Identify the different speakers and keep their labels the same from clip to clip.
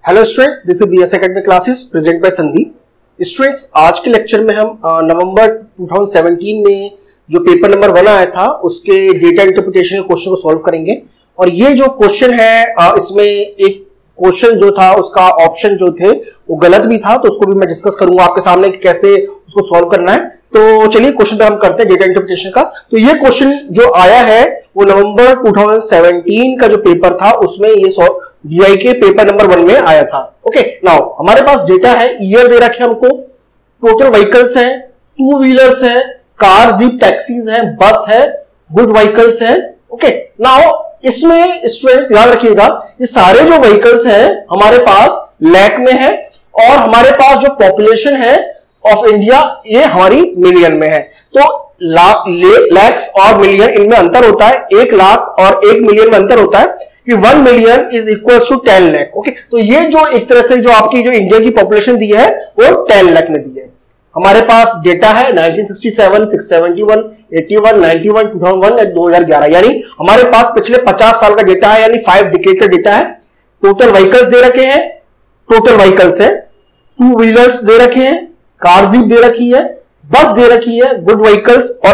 Speaker 1: Hello students, this is BS academic classes present by Sandeep. Students, आज के lecture में हम नवंबर 2017 में जो पेपर नंबर 1 आया था उसके डेटा इंटरप्रिटेशन के क्वेश्चन को सॉल्व करेंगे। और ये जो क्वेश्चन है इसमें एक क्वेश्चन जो था उसका ऑप्शन जो थे वो गलत भी था, तो उसको भी मैं डिस्कस करूंगा आपके सामने कि कैसे उसको सॉल्व करना है। तो चलिए क्वेश्चन पे हम करते हैं डेटा इंटरप्रिटेशन का। तो ये क्वेश्चन जो आया है वो नवंबर 2017 का जो पेपर था उसमें ये DI के पेपर नंबर 1 में आया था। ओके, नाउ हमारे पास डेटा है, ईयर दे रखे हमको, टोटल व्हीकल्स है, 2 व्हीलर्स है, कार, जीप, टैक्सीज है, बस है, गुड व्हीकल्स है। ओके, नाउ इसमें स्टूडेंट्स याद रखिएगा ये सारे जो व्हीकल्स हैं हमारे पास लैख में है और हमारे पास जो पॉपुलेशन है ऑफ इंडिया ये हमारी मिलियन में है। तो लैक्स और मिलियन इनमें अंतर होता है, 1 लाख और 1 मिलियन में अंतर होता है कि 1 million is equal to 10 lakh. Okay, तो ये जो एक तरह से जो आपकी जो इंडिया की पॉपुलेशन दी है वो 10 लाख में दी है। हमारे पास डेटा है 1967, 671, 81, 91, 2001 और 2011, यानी हमारे पास पिछले 50 साल का डेटा है, यानी 5 डिकेड का डेटा है। टोटल व्हीकल्स दे रखे हैं, टोटल व्हीकल्स है, 2 व्हीलर्स दे रखे हैं, कार जीप दे रखी है, बस दे रखी है, गुड व्हीकल्स और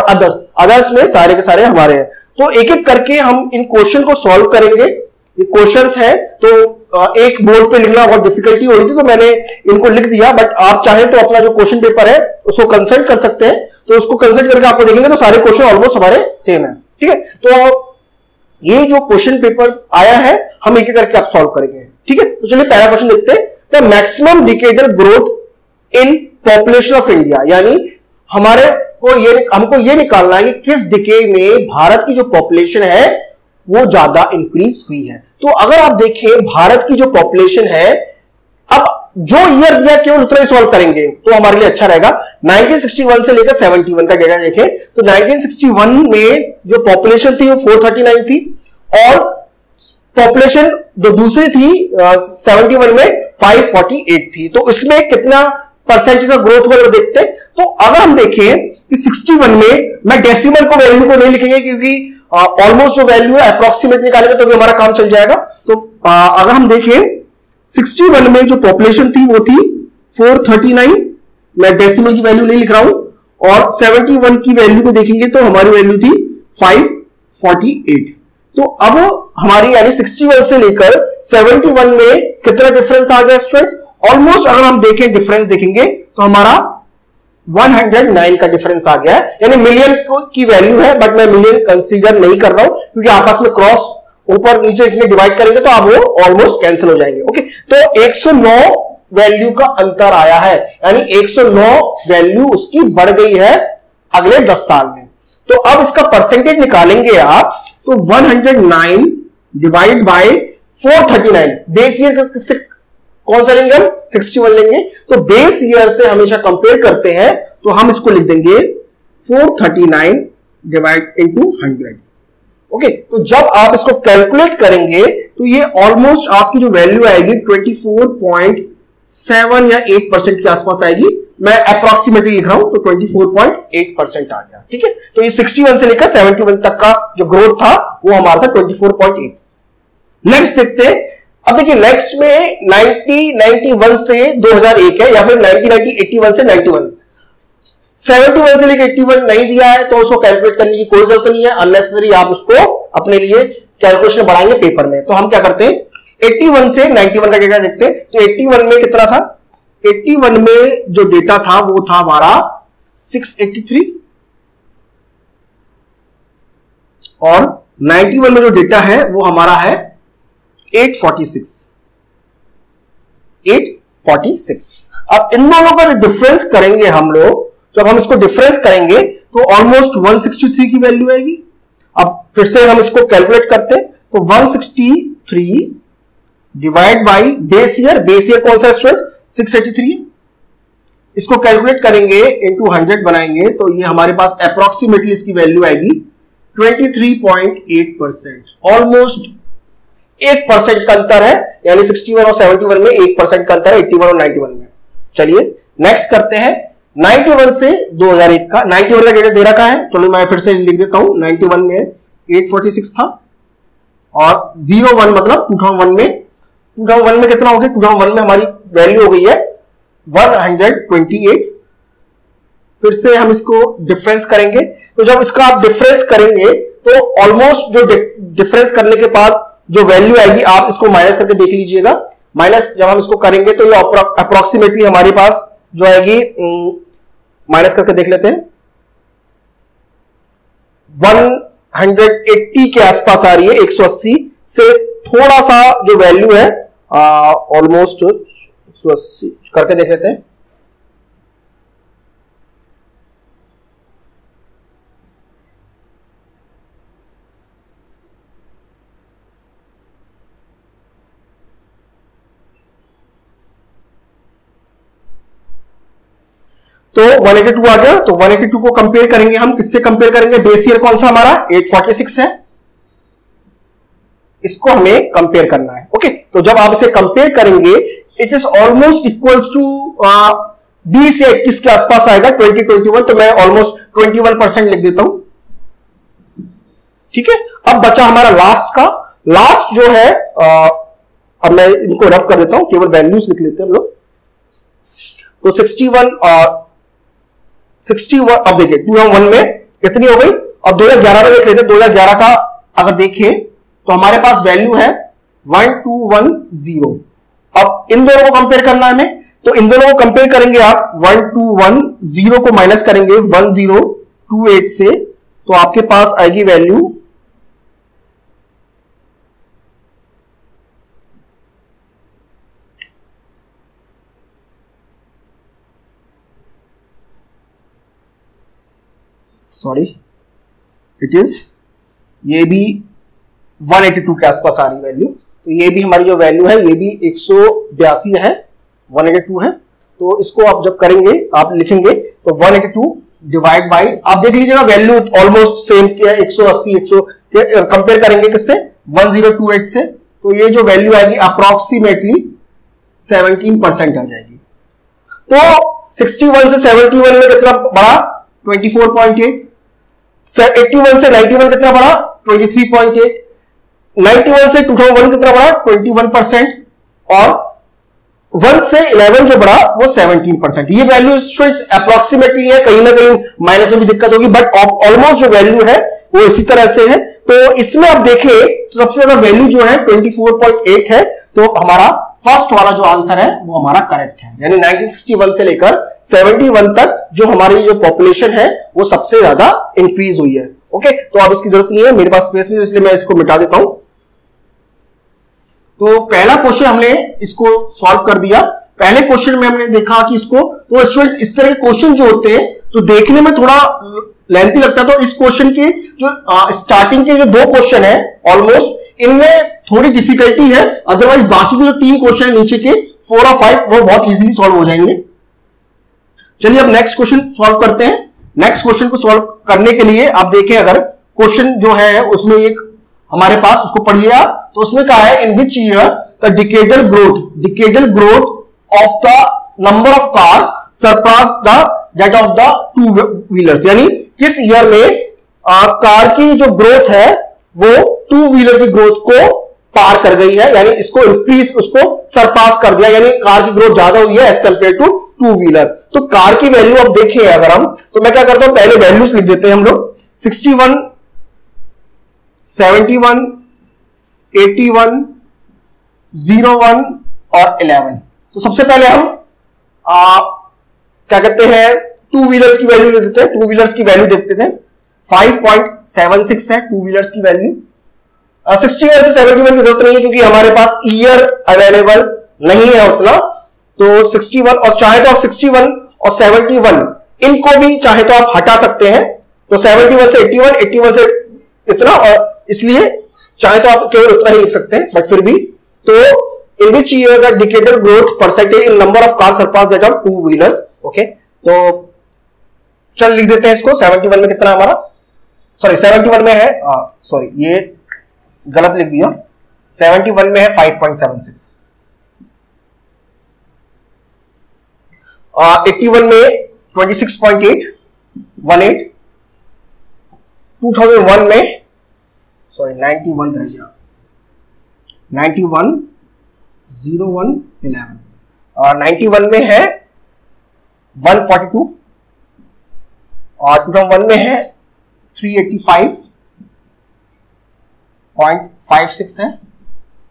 Speaker 1: अदर्स में सारे के सारे हमारे हैं। तो एक एक करके हम इन क्वेश्चन को सॉल्व करेंगे। ये क्वेश्चंस है तो एक बोर्ड पे लिखना बहुत डिफिकल्टी हो रही थी तो मैंने इनको लिख दिया, बट आप चाहें तो अपना जो क्वेश्चन पेपर है उसको कंसल्ट कर सकते हैं। तो उसको कंसल्ट करके आपको देखेंगे तो सारे क्वेश्चन ऑलमोस्ट हमारे सेम है। ठीक है, तो ये जो क्वेश्चन पेपर आया है हम एक एक करके आप सॉल्व करेंगे। ठीक है, तो चलिए पहला क्वेश्चन देखते हैं। The maximum decadal growth in population of India, यानी हमको ये निकालना है कि किस डिकेड में भारत की जो पॉपुलेशन है वो ज्यादा इंक्रीज हुई है। तो अगर आप देखें भारत की जो पॉपुलेशन है, अब जो ईयर दिया केवल उतना ही सॉल्व करेंगे तो हमारे लिए अच्छा रहेगा। 1961 से लेकर 71 का डेटा देखें तो 1961 में जो पॉपुलेशन थी वो 439 थी और पॉपुलेशन जो दूसरी थी 71 में 548 थी। तो इसमें कितना परसेंटेज का ग्रोथ हुआ तो देखते हैं। तो अगर हम देखें कि 61 में मैं डेसिमल को वैल्यू को नहीं लिखेंगे क्योंकि ऑलमोस्ट जो वैल्यू है अप्रोक्सीमेट निकालेंगे तो भी हमारा काम चल जाएगा। तो अगर हम देखें 61 में जो पॉपुलेशन थी वो थी 439, मैं डेसिमल की वैल्यू नहीं लिख रहा हूं, और 71 की वैल्यू को देखेंगे तो हमारी वैल्यू थी 548। तो अब हमारी यानी 61 से लेकर 71 में कितना डिफरेंस आ गया स्टूडेंट्स? ऑलमोस्ट अगर हम देखें डिफरेंस देखेंगे तो हमारा 109 का डिफरेंस आ गया है, यानी मिलियन की वैल्यू है बट मैं मिलियन कंसीडर नहीं कर रहा हूं क्योंकि आपस में क्रॉस ऊपर नीचे इसलिए डिवाइड करेंगे तो आप वो ऑलमोस्ट कैंसिल हो जाएंगे। ओके, तो 109 वैल्यू का अंतर आया है, यानी 109 वैल्यू उसकी बढ़ गई है अगले 10 साल में। तो अब इसका परसेंटेज निकालेंगे आप तो 109 डिवाइड बाय 439, बेस ईयर कौन सा लेंगे हम? 61 लेंगे। तो बेस ईयर से हमेशा कंपेयर करते हैं तो हम इसको लिख देंगे 439 डिवाइड इंटू 100। ओके, तो जब आप इसको कैलकुलेट करेंगे तो ये ऑलमोस्ट आपकी जो वैल्यू आएगी 24.7 या 8% के आसपास आएगी। मैं अप्रोक्सीमेटली लिख रहा हूं तो 24.8% आ गया। ठीक है, तो ये 61 से लेकर 71 तक का जो ग्रोथ था वो हमारा था 24.8। नेक्स्ट देखते हैं। अब देखिए नेक्स्ट में 1991 से 2001 है या फिर 1981 से 91। 71 से लेकर 81 नहीं दिया है तो उसको कैलकुलेट करने की कोई जरूरत नहीं है, अननेसेसरी आप उसको अपने लिए कैलकुलेशन बढ़ाएंगे पेपर में। तो हम क्या करते हैं 81 से 91 का डेटा देखते हैं। तो 81 में कितना था? 81 में जो डेटा था वो था हमारा 683 और 91 में जो डेटा है वो हमारा है 846। अब इन दोनों का डिफरेंस करेंगे हम लोग, जब हम इसको डिफरेंस करेंगे तो ऑलमोस्ट 163 की वैल्यू आएगी। अब फिर से हम इसको कैलकुलेट करते हैं तो 163 डिवाइड बाय बेस ईयर कौन सा स्टूडेंट? 683। इसको कैलकुलेट करेंगे इनटू 100 बनाएंगे तो ये हमारे पास अप्रोक्सीमेटली इसकी वैल्यू आएगी 23.8%। ऑलमोस्ट 1% का अंतर है, यानी 61 और 71 में 1% का अंतर है 81 और 91 में। चलिए नेक्स्ट करते हैं 91 से 2001 का। 91 का डेटा दे रखा है, चलो मैं फिर से लिख देता हूं। 91 में 846 था और 01 मतलब 2001 में 2001 में कितना हो गया, 2001 में हमारी वैल्यू हो गई है 128। फिर से हम इसको डिफरेंस करेंगे, तो जब इसका आप डिफरेंस करेंगे तो ऑलमोस्ट जो डिफरेंस करने के बाद जो वैल्यू आएगी आप इसको माइनस करके देख लीजिएगा। माइनस जब हम इसको करेंगे तो ये अप्रोक्सीमेटली हमारे पास जो आएगी, माइनस करके देख लेते हैं, 180 के आसपास आ रही है। 180 से थोड़ा सा जो वैल्यू है ऑलमोस्ट 180 करके देख लेते हैं। तो 182 आ गया। तो 182 को कंपेयर करेंगे हम, किससे कंपेयर करेंगे, बेस ईयर कौन सा हमारा 846 है, इसको हमें कंपेयर करना है। ओके, तो जब आप इसे कंपेयर करेंगे it is almost equals to 20 से 21 के आसपास आएगा, 2021। तो मैं ऑलमोस्ट 21% लिख देता हूं। ठीक है, अब बचा हमारा लास्ट का। लास्ट जो है अब मैं इनको रब कर देता हूं, केवल वैल्यूज लिख लेते हैं हम लोग। तो 61 अब देखिए 2001 में कितनी हो गई। अब 2011 में देख लेते हैं। 2011 का अगर देखें तो हमारे पास वैल्यू है 1210। अब इन दोनों को कंपेयर करना है हमें, तो इन दोनों को कंपेयर करेंगे आप। 1210 को माइनस करेंगे 1028 से, तो आपके पास आएगी वैल्यू 182 के आसपास आ रही वैल्यू। तो ये भी हमारी जो वैल्यू है ये भी 182 है, 182 है। तो इसको आप जब करेंगे आप लिखेंगे तो 182 डिवाइड बाई, आप देख लीजिएगा वैल्यू ऑलमोस्ट सेम किया, 180 कंपेयर करेंगे किससे, 1028 से। तो ये जो वैल्यू आएगी अप्रोक्सीमेटली 17% आ जाएगी। तो 61 से 71 में कितना बड़ा, 24.8। 81 से 91 कितना बड़ा, 23.8। 91 से 2001 कितना बड़ा, 21%। और 1 से 11 जो बड़ा वो 17%। ये वैल्यू अप्रोक्सीमेटली है, कहीं ना कहीं माइनस में भी दिक्कत होगी, बट ऑलमोस्ट जो वैल्यू है वो इसी तरह से है। तो इसमें आप देखें तो सबसे ज्यादा वैल्यू जो है 24.8 है। तो हमारा फर्स्ट वाला जो आंसर है वो हमारा करेक्ट है, यानी 1961 से लेकर 71 तक जो हमारी जो पॉपुलेशन है वो सबसे ज्यादा इंक्रीज हुई है। ओके, तो अब इसकी जरूरत नहीं है, मेरे पास स्पेस नहीं, इसलिए मैं इसको मिटा देता हूं। तो पहला क्वेश्चन हमने इसको सॉल्व कर दिया। पहले क्वेश्चन में हमने देखा कि इसको, तो स्टूडेंट्स इस तरह के क्वेश्चन जो होते हैं तो देखने में थोड़ा लेंथी लगता है। तो इस क्वेश्चन के जो स्टार्टिंग के जो 2 क्वेश्चन है ऑलमोस्ट इनमें थोड़ी डिफिकल्टी है, अदरवाइज बाकी के जो 3 क्वेश्चन नीचे के 4 और 5 वो बहुत इजीली सॉल्व हो जाएंगे। चलिए अब नेक्स्ट क्वेश्चन सॉल्व करते हैं। नेक्स्ट क्वेश्चन को सॉल्व करने के लिए आप देखें, अगर क्वेश्चन जो है उसमें एक हमारे पास, उसको पढ़िए आप, तो उसमें कहा है in which year the decadal growth of the number of car surpass the that of the 2 wheelers, यानी किस ईयर में कार की जो ग्रोथ है वो 2 व्हीलर की ग्रोथ को पार कर गई है, यानी इसको इंक्रीज, उसको सरपास कर दिया, यानी कार की ग्रोथ ज्यादा हुई है एज कंपेयर टू 2 व्हीलर। तो कार की वैल्यू अब देखें अगर हम, तो मैं क्या करता हूं, पहले वैल्यूज लिख देते हैं हम लोग, 61, 71, 81, 01 और 11। तो सबसे पहले हम क्या कहते हैं 2 व्हीलर्स की वैल्यू ले देते हैं। 2 व्हीलर्स की वैल्यू देखते हैं, 5.76 है 2 व्हीलर्स की वैल्यू। 61 से 71 की जरूरत नहीं है क्योंकि हमारे पास ईयर अवेलेबल नहीं है उतना। तो 61, और चाहे तो आप 61 और 71 इनको भी चाहे तो आप हटा सकते हैं। तो 71 से 81, 81 से इतना, और इसलिए चाहे तो आप केवल उतना ही लिख सकते हैं, बट फिर भी। तो in which year the decadal growth percentage in number of car surpass that of 2 wheelers. Okay, तो चल लिख देते हैं इसको। 71 में कितना हमारा, सॉरी 71 में है, सॉरी ये गलत लिख दिया, 71 में है 5.76। 81 में 26.818। 2001 में, सॉरी 91 रह गया, 91 0111 और 91 में है 142 और 2001 में है 385.56 है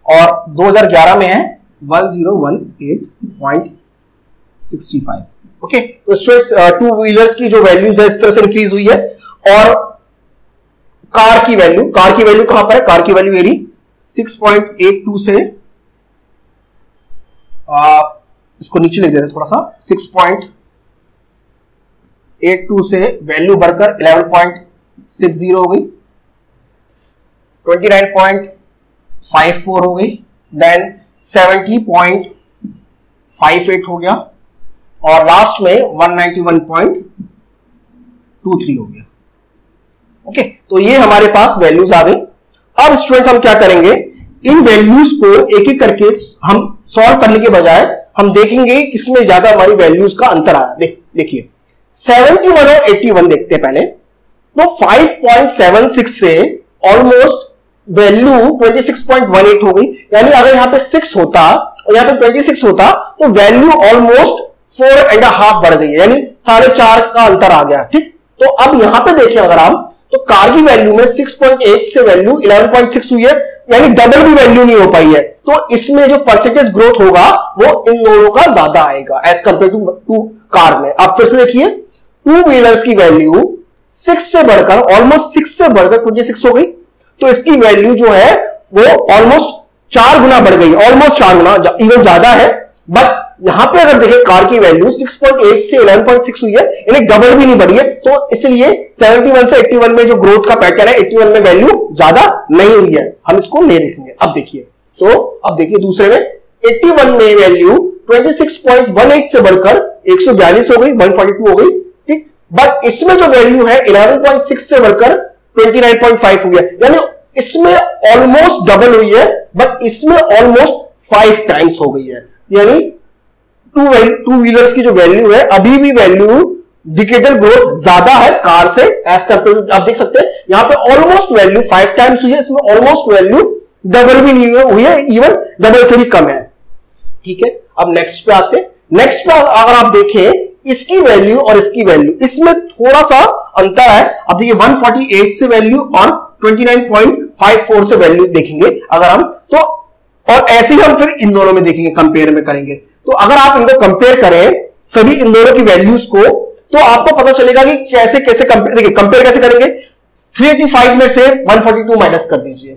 Speaker 1: और 2011 में है 1018.65। ओके, तो स्टूडेंट्स टू व्हीलर्स की जो वैल्यूज है इस तरह से इंक्रीज हुई है। और कार की वैल्यू कहां पर है? कार की वैल्यू मेरी 6.82 से इसको नीचे लिख देते हैं थोड़ा सा, 6.82 से वैल्यू बढ़कर 11.60 हो गई, 29.54 हो गई, देन 70.58 हो गया और लास्ट में 191.23 हो गया। ओके, तो ये हमारे पास वैल्यूज आ गई। अब स्टूडेंट्स हम क्या करेंगे, इन वैल्यूज को एक एक करके हम सॉल्व करने के बजाय हम देखेंगे किसमें ज्यादा हमारी वैल्यूज का अंतर आया। देखिए 71 और 81 देखते हैं पहले। तो 5.76 से ऑलमोस्ट वैल्यू 26.18 हो गई, यानी अगर यहां पे 6 होता और यहां पे 26 होता तो वैल्यू ऑलमोस्ट 4.5 बढ़ गई है, यानी 4.5 का अंतर आ गया। ठीक, तो अब यहां पे देखें अगर आप, तो कार की वैल्यू में 6.8 से वैल्यू 11.6 हुई है, यानी डबल भी वैल्यू नहीं हो पाई है। तो इसमें जो परसेंटेज ग्रोथ होगा वो इन दोनों का ज्यादा आएगा एज कंपेयर टू कार में। आप फिर से देखिए, टू व्हीलर्स की वैल्यू 6 से बढ़कर ऑलमोस्ट 6 से बढ़कर 26 हो गई, तो इसकी वैल्यू जो है वो ऑलमोस्ट 4 गुना बढ़ गई, ऑलमोस्ट 4 गुना, इवन ज्यादा है। बट यहां पे अगर देखें कार की वैल्यू 6.8 से 11.6 हुई है, यानी डबल भी नहीं बढ़ी है। तो इसलिए 71 से 81 में जो ग्रोथ का पैटर्न है, 81 में वैल्यू ज्यादा नहीं हुई है, हम इसको नहीं देखेंगे। अब देखिए, तो अब देखिए दूसरे में 81 में वैल्यू 26.18 से बढ़कर 142 हो गई, 142 हो गई। ठीक, बट इसमें जो वैल्यू है 11.6 से बढ़कर 29.5 हो गया, यानी इसमें ऑलमोस्ट डबल हुई है, बट इसमें ऑलमोस्ट 5 टाइम्स हो गई है। यानी टू व्हीलर्स की जो वैल्यू है, अभी भी वैल्यू डिकेटल ग्रोथ ज्यादा है कार से एज कंपेयर। आप देख सकते हैं यहां पे ऑलमोस्ट वैल्यू 5 टाइम्स हुई है, इसमें ऑलमोस्ट वैल्यू डबल भी नहीं हुई है, इवन डबल से भी कम है। ठीक है, अब नेक्स्ट पे आते हैं। नेक्स्ट पे अगर आप देखें इसकी वैल्यू और इसकी वैल्यू, इसमें थोड़ा सा अंतर है। अब देखिए 148 से वैल्यू और 29.54 से वैल्यू देखेंगे अगर हम, तो और ऐसे ही हम फिर इन दोनों में देखेंगे, कंपेयर में करेंगे। तो अगर आप इनको कंपेयर करें सभी इन दोनों की वैल्यूज को, तो आपको पता चलेगा कि कैसे कैसे कंपेयर। देखिए कंपेयर कैसे करेंगे, 385 में से 142 माइनस कर दीजिए,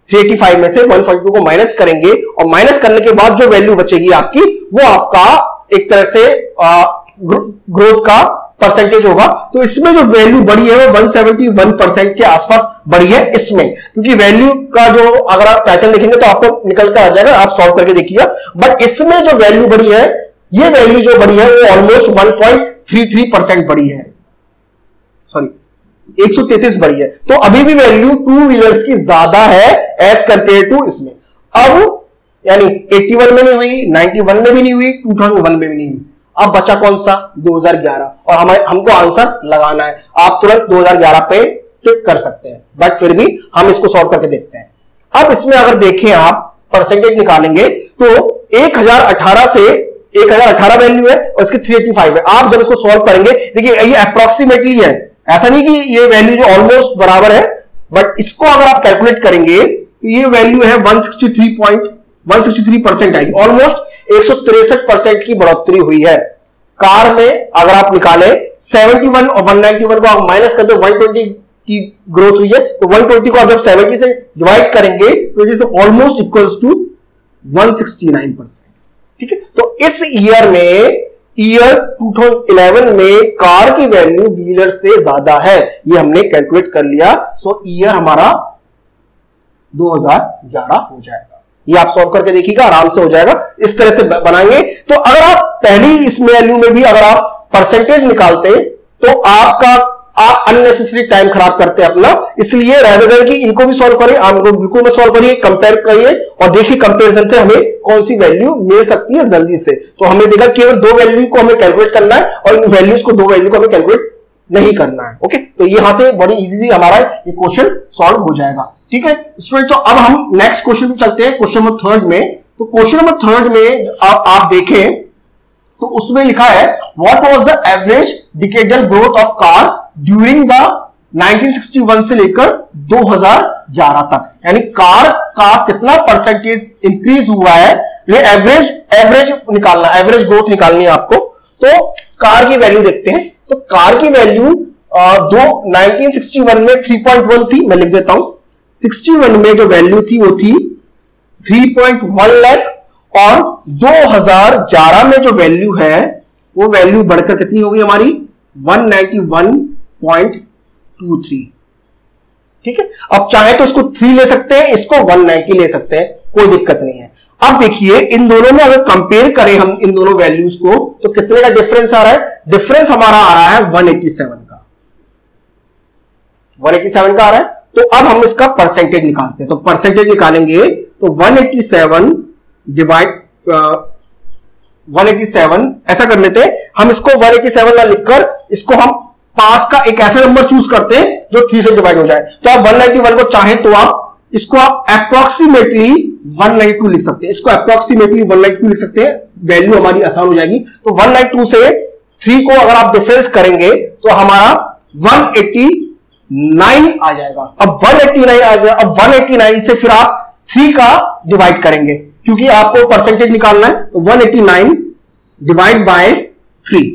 Speaker 1: 385 में से 142 को माइनस करेंगे और माइनस करने के बाद जो वैल्यू बचेगी आपकी, वो आपका एक तरह से ग्रोथ का परसेंटेज होगा। तो इसमें जो वैल्यू बढ़ी है वो 171% के आसपास बढ़ी है इसमें, क्योंकि वैल्यू का जो अगर आप पैटर्न देखेंगे तो आपको निकल कर आ जाएगा, आप सॉल्व करके देखिएगा। बट इसमें जो वैल्यू बढ़ी है, ये वैल्यू जो बढ़ी है वो ऑलमोस्ट 1.33% बढ़ी है, सॉरी 133 बढ़ी है। तो अभी भी वैल्यू टू व्हीलर्स की ज्यादा है एज कंपेयर टू इसमें। अब यानी 81 में नहीं हुई, 91 में भी नहीं हुई, 2001 में भी नहीं हुई। अब बचा कौन सा, 2011, और हमको आंसर लगाना है। आप तुरंत 2011 पे क्लिक कर सकते हैं, बट फिर भी हम इसको सॉल्व करके देखते हैं। अब इसमें अगर देखें आप परसेंटेज निकालेंगे तो 1018 से 1018 वैल्यू है और इसकी 385 है। आप जब इसको सॉल्व करेंगे, देखिए ये अप्रोक्सीमेटली है, ऐसा नहीं कि ये वैल्यू जो ऑलमोस्ट बराबर है, बट इसको अगर आप कैलकुलेट करेंगे तो ये वैल्यू है 163% आएगी, ऑलमोस्ट 163% की बढ़ोतरी हुई है। कार में अगर आप निकालें 71 और 191 को आप माइनस कर दो, 120 की ग्रोथ हुई है, तो 120 को आप जब 70 से डिवाइड करेंगे तो it is almost equals to 169%। ठीक है, तो इस ईयर में, ईयर 2011 में कार की वैल्यू व्हीलर से ज्यादा है, ये हमने कैलकुलेट कर लिया। सो ईयर हमारा 2011 हो जाएगा। ये आप सॉल्व करके देखिएगा, आराम से हो जाएगा। इस तरह से बनाएंगे तो अगर आप पहली इस वैल्यू में भी अगर आप परसेंटेज निकालते तो आप अननेसेसरी टाइम खराब करते हैं अपना, इसलिए rather than कि इनको भी सॉल्व करें, आप बिल्कुल में सॉल्व करिए, कंपेयर करिए और देखिए कंपैरिजन से हमें कौन सी वैल्यू मिल सकती है जल्दी से। तो हमने देखा केवल 2 वैल्यू को हमें कैलकुलेट करना है और इन वैल्यूज को 2 वैल्यू को हमें कैलकुलेट नहीं करना है। ओके, तो यहां से बड़ी इजी हमारा ये क्वेश्चन सॉल्व हो जाएगा। ठीक है स्टूडेंट, तो अब हम नेक्स्ट क्वेश्चन पे चलते हैं। क्वेश्चन नंबर 3 में तो क्वेश्चन नंबर थर्ड में आप देखें तो उसमें लिखा है what was the average decadal growth of car during the 1961 से लेकर 2011 तक, यानी कार का कितना परसेंटेज इंक्रीज हुआ है, ये एवरेज निकालना, एवरेज ग्रोथ निकालनी है आपको। तो कार की वैल्यू देखते हैं। तो कार की वैल्यू 1961 में 3.1 थी, मैं लिख देता हूं। 61 में जो वैल्यू थी वो थी 3.1 लाख, और 2011 में जो वैल्यू है वो वैल्यू बढ़कर कितनी होगी हमारी 191.23। ठीक है, अब चाहे तो इसको 3 ले सकते हैं, इसको 190 ले सकते हैं, कोई दिक्कत नहीं है। अब देखिए इन दोनों में अगर कंपेयर करें हम इन दोनों वैल्यूज को तो कितने का डिफरेंस आ रहा है, डिफरेंस हमारा आ रहा है 187 का, 187 का आ रहा है। तो अब हम इसका परसेंटेज निकालते हैं। तो परसेंटेज निकालेंगे तो 187 डिवाइड 187 ऐसा कर लेते हैं हम, इसको 187 ना लिखकर इसको हम पास का एक ऐसा नंबर चूज करते हैं जो 3 से डिवाइड हो जाए। तो आप 191 को चाहें तो आप इसको आप अप्रोक्सीमेटली 192 लिख सकते हैं, इसको अप्रोक्सीमेटली 192 लिख सकते हैं, वैल्यू हमारी आसान हो जाएगी। तो 192 से 3 को अगर आप डिफरेंस करेंगे तो हमारा 189 आ जाएगा। अब 189 आ गया, अब 189 से फिर आप 3 का डिवाइड करेंगे क्योंकि आपको परसेंटेज निकालना है। तो 189 डिवाइड बाय 3,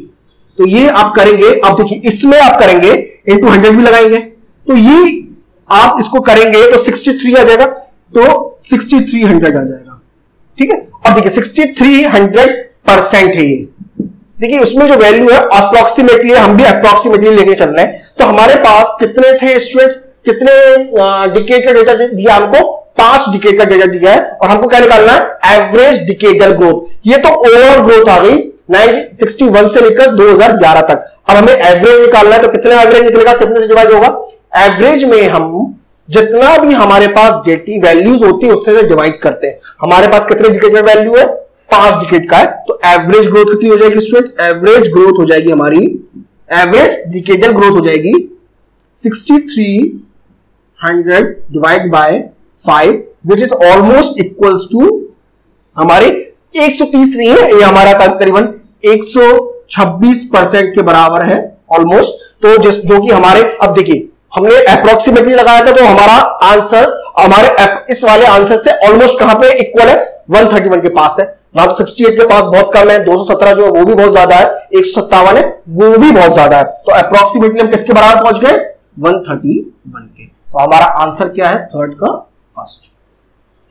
Speaker 1: तो ये आप करेंगे। अब देखिए इसमें आप करेंगे इंटू 100 भी लगाएंगे, तो ये आप इसको करेंगे तो 63 आ जाएगा, तो 6300 आ जाएगा। ठीक है, अब देखिए 6300% है ये। देखिए उसमें जो वैल्यू है अप्रोक्सीमेटली, हम भी अप्रोक्सीमेटली लेके चल रहे हैं। तो हमारे पास कितने थे स्टूडेंट्स, कितने डिकेड का डेटा दिया हमको, 5 डिकेड का डेटा दिया है, और हमको क्या निकालना है, एवरेज डिकेडल ग्रोथ। ये तो ओवरऑल ग्रोथ आ गई 1961 से लेकर 2011 तक। अब हमें एवरेज निकालना है, तो कितना एवरेज निकलेगा, कितने से डिवाइड होगा, एवरेज में हम जितना भी हमारे पास जेटी वैल्यूज होती है उससे डिवाइड करते हैं। हमारे पास कितने डिकेड का वैल्यू है, 5 डिकेड का है, तो एवरेज ग्रोथ कितनी हो जाएगी स्टूडेंट्स, एवरेज ग्रोथ हो जाएगी हमारी, एवरेज डिकेडल ग्रोथ हो जाएगी 6300 divide by 5 which is almost equals to हमारे 130 नहीं है, ये हमारा तकरीबन 126% के बराबर है ऑलमोस्ट। तो जो कि हमारे, अब देखिए हमने अप्रोक्सीमेटली लगाया था तो हमारा आंसर हमारे इस वाले आंसर से ऑलमोस्ट कहां पे इक्वल है, 131 के पास है। ना तो 68 के पास बहुत कम है, 217 जो है वो भी बहुत ज्यादा है, 157 है वो भी बहुत ज्यादा है। तो अप्रोक्सीमेटली हम किसके बराबर पहुंच गए, 131 के। तो हमारा आंसर क्या है, थर्ड का फर्स्ट।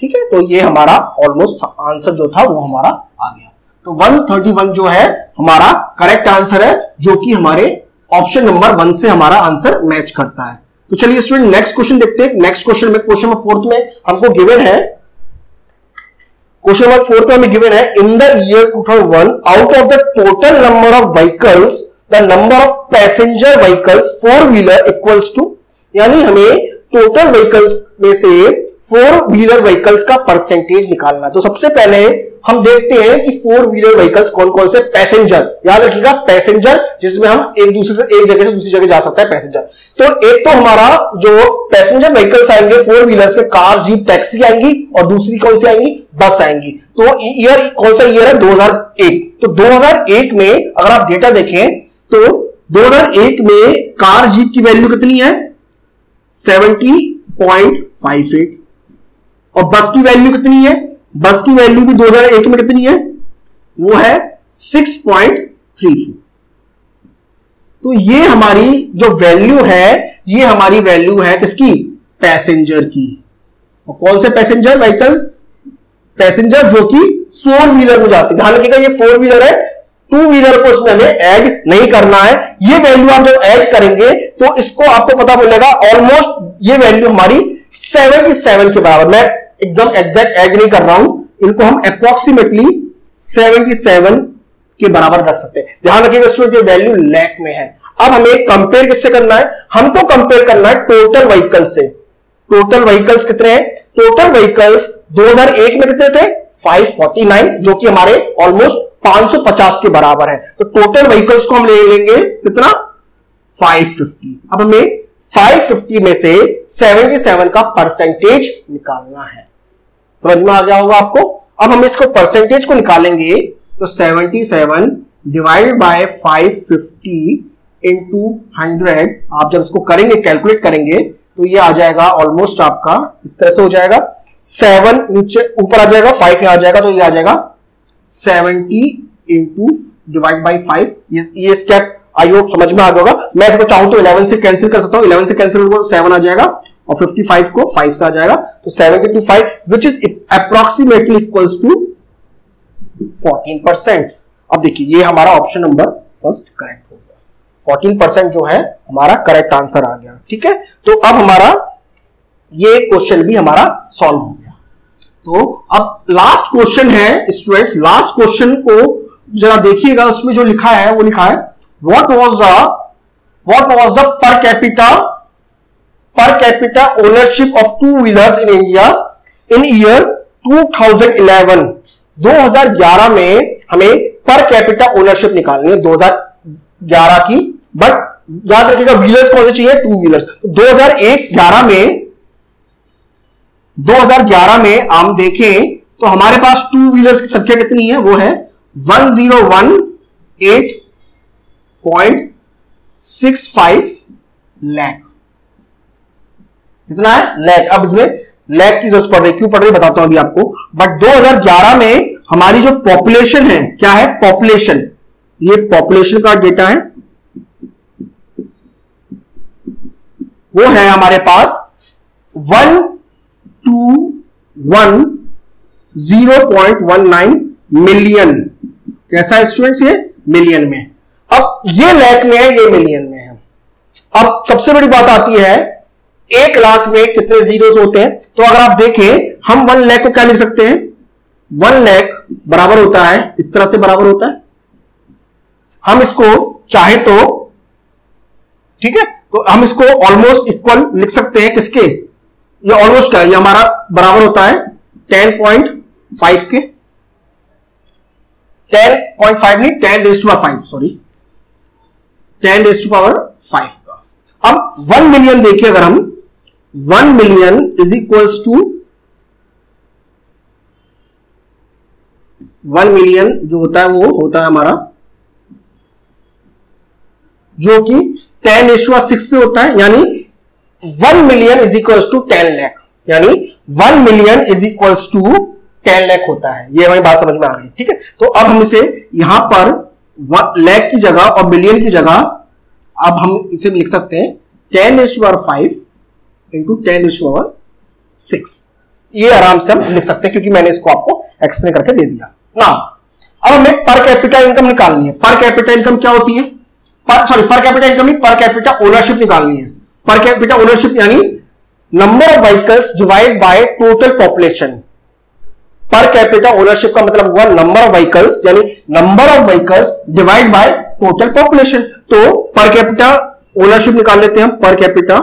Speaker 1: ठीक है, तो ये हमारा ऑलमोस्ट आंसर जो था वो हमारा आ गया। तो 131 जो है हमारा करेक्ट आंसर है, जो कि हमारे ऑप्शन नंबर 1 से हमारा आंसर मैच करता है। तो चलिए स्टूडेंट नेक्स्ट क्वेश्चन देखते हैं। नेक्स्ट क्वेश्चन में, क्वेश्चन नंबर 4 में हमको गिवन है, क्वेश्चन नंबर 4 में हमें गिवन है in the year 2001 out of the total number of vehicles the number of passenger vehicles 4 wheeler equals to, यानी हमें टोटल व्हीकल्स में से 4 व्हीलर व्हीकल्स का परसेंटेज निकालना है। तो सबसे पहले हम देखते हैं कि 4 व्हीलर व्हीकल्स कौन कौन से, पैसेंजर, याद रखिएगा पैसेंजर, जिसमें हम एक दूसरे से एक जगह से दूसरी जगह जा सकता है पैसेंजर। तो एक तो हमारा जो पैसेंजर व्हीकल्स आएंगे 4 व्हीलर्स के, कार, जीप, टैक्सी आएंगी, और दूसरी कौन सी आएंगी, बस आएंगी। तो ईयर कौन सा ईयर है, 2001। तो 2001 में अगर आप डेटा देखें तो 2001 में कार, जीप की वैल्यू कितनी है, 70.58, और बस की वैल्यू कितनी है, बस की वैल्यू भी 2001 में कितनी है, वो है 6.34। तो ये हमारी जो वैल्यू है, ये हमारी वैल्यू है किसकी, पैसेंजर की। और कौन से पैसेंजर व्हीकल, पैसेंजर जो कि 4 व्हीलर में जाते हैं। ध्यान रखिएगा ये 4 व्हीलर है, 2 व्हीलर को इसमें हमें ऐड नहीं करना है। ये वैल्यू आप जब ऐड करेंगे तो इसको आपको पता मिलेगा ऑलमोस्ट ये वैल्यू हमारी 77 के बराबर। मैं एकदम एग्जैक्ट ऐड नहीं कर रहा हूं, इनको हम अप्रोक्सीमेटली 77 के बराबर रख सकते हैं। ध्यान रखिएगा स्टूडेंट ये वैल्यू लैख में है। अब हमें कंपेयर किससे करना है, हमको कंपेयर करना है टोटल व्हीकल से। टोटल व्हीकल्स कितने हैं, टोटल व्हीकल्स 2001 में कितने थे, 549, जो कि हमारे ऑलमोस्ट 550 के बराबर है। तो टोटल व्हीकल्स को हम ले लेंगे कितना, 550। अब हमें 550 में से 77 का परसेंटेज निकालना है। समझ में आ गया होगा आपको। अब हम इसको परसेंटेज को निकालेंगे तो 77 डिवाइड बाय 550 इंटू 100, आप जब इसको करेंगे कैलकुलेट करेंगे तो ये आ जाएगा ऑलमोस्ट आपका इस तरह से हो जाएगा, 7 नीचे ऊपर आ जाएगा, 5 यहां आ जाएगा, तो ये आ जाएगा 70 इंटू डिवाइड बाई 5। ये स्टेप आई होप समझ में आ गया होगा। मैं इसको चाहूं तो 11 से कैंसिल कर सकता हूं, 11 से कैंसिल होगा तो 7 आ जाएगा और 55 को 5 से आ जाएगा, तो 7 into 5 which is approximately equals to 14%। अब देखिए ये हमारा ऑप्शन नंबर फर्स्ट करेक्ट हो गया, 14% जो है हमारा करेक्ट आंसर आ गया। ठीक है, तो अब हमारा ये क्वेश्चन भी हमारा सॉल्व हो गया। तो अब लास्ट क्वेश्चन है स्टूडेंट्स, लास्ट क्वेश्चन को जरा देखिएगा, उसमें जो लिखा है वो लिखा है what was the per capita ownership of 2 wheelers in India in year 2011। 2011 में हमें पर कैपिटा ओनरशिप निकालनी है 2011 की, बट याद रखिएगा व्हीलर्स कौन से चाहिए, 2 व्हीलर्स। 2011 में हम देखें तो हमारे पास 2 व्हीलर्स की संख्या कितनी है, वो है 1018.65 लाख। कितना है, लाख। अब इसमें लाख की जरूरत पड़ रही, क्यों पड़ रही बताता हूं अभी आपको। बट 2011 में हमारी जो पॉपुलेशन है, क्या है पॉपुलेशन, ये पॉपुलेशन का डेटा है, वो है हमारे पास 121.19 मिलियन। कैसा है स्टूडेंट्स, ये मिलियन में। अब ये लाख में है, ये मिलियन में है। अब सबसे बड़ी बात आती है 1 लाख में कितने जीरोस होते हैं, तो अगर आप देखें हम 1 लाख को क्या लिख सकते हैं, 1 लाख बराबर होता है इस तरह से बराबर होता है, हम इसको चाहे तो, ठीक है, तो हम इसको ऑलमोस्ट इक्वल लिख सकते हैं किसके, ये ऑलमोस्ट क्या है, ये हमारा बराबर होता है 10.5 के, 10.5 नहीं 10⁵ सॉरी 10⁵ का। अब 1 मिलियन देखिए, अगर हम 1 million is equals to 1 million जो होता है वो होता है हमारा, जो कि 10�6 से होता है, यानी 1 million is equals to 10 lakh, यानी 1 million is equals to 10 lakh होता है। ये हमारी बात समझ में आ गई, ठीक है। तो अब हम इसे यहां पर लाख की जगह और मिलियन की जगह अब हम इसे लिख सकते हैं 10⁵ इंटू 10⁶। ये आराम से हम लिख सकते हैं क्योंकि मैंने इसको आपको एक्सप्लेन करके दे दिया ना। अब हमें पर कैपिटा इनकम निकालनी है। पर कैपिटा इनकम क्या होती है, पर कैपिटा इनकम नहीं, पर कैपिटा ओनरशिप निकालनी है। पर कैपिटा ओनरशिप यानी number of vehicles divide by total population. Per capita ownership का मतलब हुआ नंबर ऑफ व्हीकल्स, यानी number of vehicles divide by total population. तो पर कैपिटा ओनरशिप निकाल लेते हैं हम, पर कैपिटा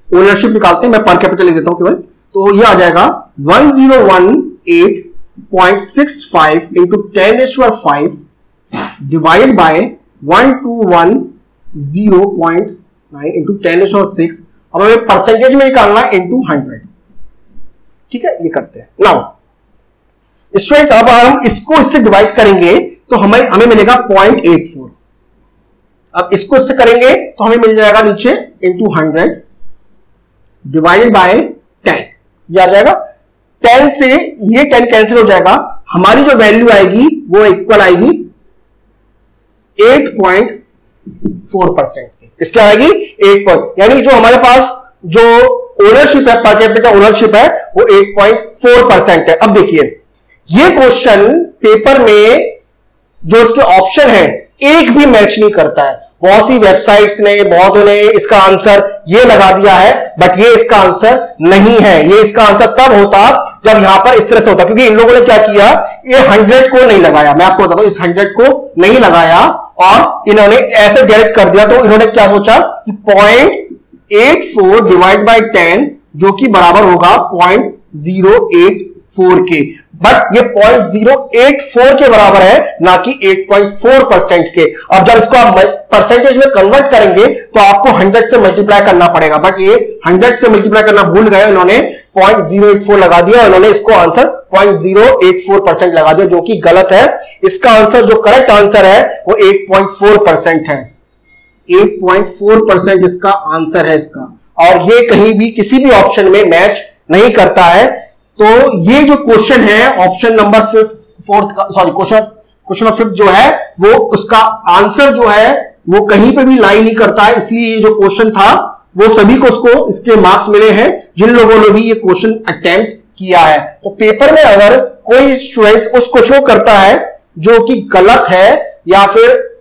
Speaker 1: ओनरशिप निकालते हैं, मैं पर कैपिटा लिख देता हूं केवल। तो ये आ जाएगा 1018.65 इंटू 10⁵ डिवाइड बाय 1210.9 इंटू 10⁶। अब हमें परसेंटेज में निकालना इंटू 100, ठीक है। ये करते हैं नाउ स्टूडेंट्स। अब हम इसको इससे डिवाइड करेंगे तो हमें मिलेगा 0.84। अब इसको इससे करेंगे तो हमें मिल जाएगा नीचे इंटू 100 डिवाइडेड बाय 10। ये आ जाएगा 10 से ये 10 कैंसिल हो जाएगा, हमारी जो वैल्यू आएगी वो इक्वल आएगी 8.4% की। किसके आएगी 8 यानी जो हमारे पास जो ओनरशिप है, पर कैपिटा ओनरशिप है वो 8.4% है। अब देखिए ये क्वेश्चन पेपर में जो इसके ऑप्शन है एक भी मैच नहीं करता है। बहुत सी वेबसाइट्स ने, बहुतों ने इसका आंसर ये लगा दिया है, बट ये इसका आंसर नहीं है। ये इसका आंसर तब होता जब यहां पर इस तरह से होता, क्योंकि इन लोगों ने क्या किया, ये 100 को नहीं लगाया। मैं आपको बताता हूं, इस 100 को नहीं लगाया और इन्होंने ऐसे डायरेक्ट कर दिया। तो इन्होंने क्या सोचा कि 0.84 डिवाइड बाय 10 जो कि बराबर होगा 0.084 के। बट ये 0.084 के बराबर है, ना कि 8.4% के। अब जब इसको आप परसेंटेज में कन्वर्ट करेंगे तो आपको 100 से मल्टीप्लाई करना पड़ेगा, बट ये 100 से मल्टीप्लाई करना भूल गए, इन्होंने 0.084 लगा दिया, इन्होंने इसको आंसर 0.084% लगा दिया, जो कि गलत है। इसका आंसर, जो करेक्ट आंसर है वो 8.4% है। 8.4% इसका आंसर है इसका, और ये कहीं भी किसी भी ऑप्शन में मैच नहीं करता है। तो ये जो क्वेश्चन है ऑप्शन नंबर क्वेश्चन नंबर 5 जो है वो उसका आंसर जो है वो कहीं पे भी लाई नहीं करता है, इसलिए ये जो क्वेश्चन था वो सभी को उसको इसके मार्क्स मिले हैं जिन लोगों ने भी ये क्वेश्चन अटेम्प्ट किया है। तो पेपर में अगर कोई स्टूडेंट उस क्वेश्चन को करता है जो कि गलत है, या फिर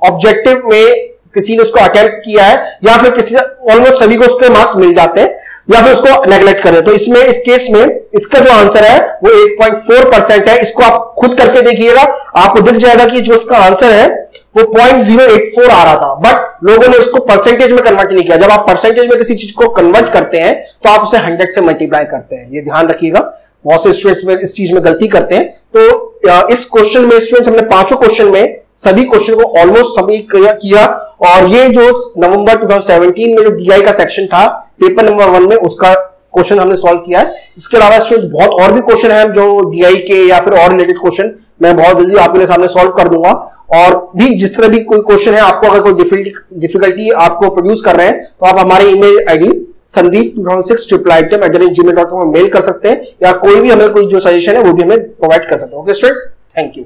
Speaker 1: ऑब्जेक्टिव में किसी ने उसको अटेम्प्ट किया है, या फिर किसी ऑलमोस्ट सभी को उसके मार्क्स मिल जाते हैं, या फिर उसको नेगलेक्ट करें, तो इसमें इस केस में इसका जो आंसर है वो 8.4% है। इसको आप खुद करके देखिएगा, आपको दिख जाएगा कि जो इसका आंसर है वो 0.084 आ रहा था, बट लोगों ने उसको परसेंटेज में कन्वर्ट नहीं किया। जब आप परसेंटेज में किसी चीज को कन्वर्ट करते हैं तो आप उसे 100 से मल्टीप्लाई करते हैं, ये ध्यान रखिएगा। बहुत से स्टूडेंट्स में इस चीज में गलती करते हैं। तो इस क्वेश्चन में स्टूडेंट्स हमने पांचों क्वेश्चन में सभी क्वेश्चन को ऑलमोस्ट सभी किया, और ये जो नवंबर 2017 में जो डीआई का सेक्शन था पेपर नंबर 1 में, उसका क्वेश्चन हमने सॉल्व किया है। इसके अलावा स्टूडेंट्स बहुत और भी क्वेश्चन है जो डीआई के या फिर और रिलेटेड क्वेश्चन मैं बहुत जल्दी आपके सामने सॉल्व कर दूंगा। और भी जिस तरह भी कोई क्वेश्चन है, आपको अगर कोई डिफिकल्टी आपको प्रोड्यूस कर रहे हैं तो आप हमारे ईमेल आईडी sandeep2006@gmail.com में मेल कर सकते हैं, या कोई भी हमें कोई जो सजेशन है वो भी हमें प्रोवाइड कर सकते हैं। Okay students, thank you.